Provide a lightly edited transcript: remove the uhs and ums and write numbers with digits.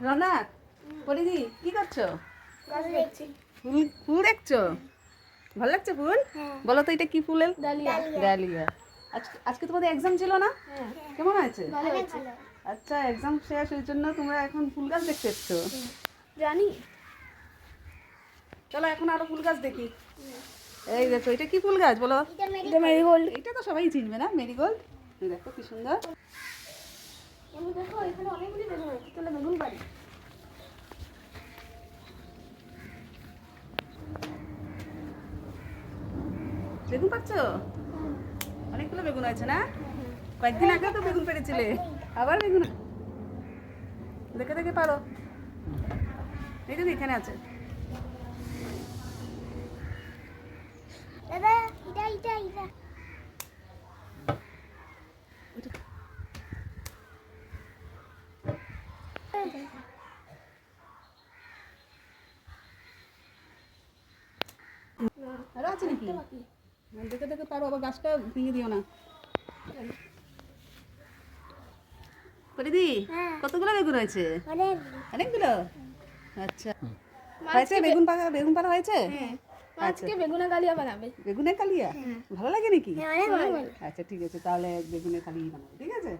রনক, পরিদি কি করছো? গাছ দেখছি। ফুল ফুল দেখছো? ভালো লাগছে ফুল? বলো তো এটা কি ফুলের? ডালিয়া। ডালিয়া। আজকে তোমাদের এক্সাম ছিল না? হ্যাঁ, কেমন হয়েছে? ভালো হয়েছে। আচ্ছা, এক্সাম শেষ এই জন্য তোমরা এখন ফুল গাছ দেখতে এসছো। জানি। চলো এখন আরো ফুল গাছ দেখি। এই দেখো এটা কি ফুল গাছ বলো? এটা মেরিগোল্ড। এটা তো সবাই চিনবে না, মেরিগোল্ড। দেখো কি সুন্দর। আমি দেখো এখানে অনেকগুলি বেগুন হয়েছে, তাহলে বেগুন বাড়ি। বেগুন পাচ্ছ? অনেকগুলো বেগুন আছে না? কয়েকদিন আগে তো বেগুন পেরেছিলে, আবার বেগুন। দেখে দেখে পারো। এই যে এখানে আছে। দাদা এটা এটা এটা আরো আছে নাকি? দেখে দেখে পারো, আবার গাছটা ভেঙে দিও না। পরিদি, কতগুলো বেগুন হয়েছে? অনেকগুলো। আচ্ছা, হয়েছে বেগুন পাকা, বেগুন পাড়া হয়েছে? আজকে বেগুনা কালিয়া বানাবে। বেগুনের কালিয়া ভালো লাগে নাকি? অনেক ভালো। আচ্ছা ঠিক আছে, তাহলে বেগুনের কালিয়া বানাবো, ঠিক আছে।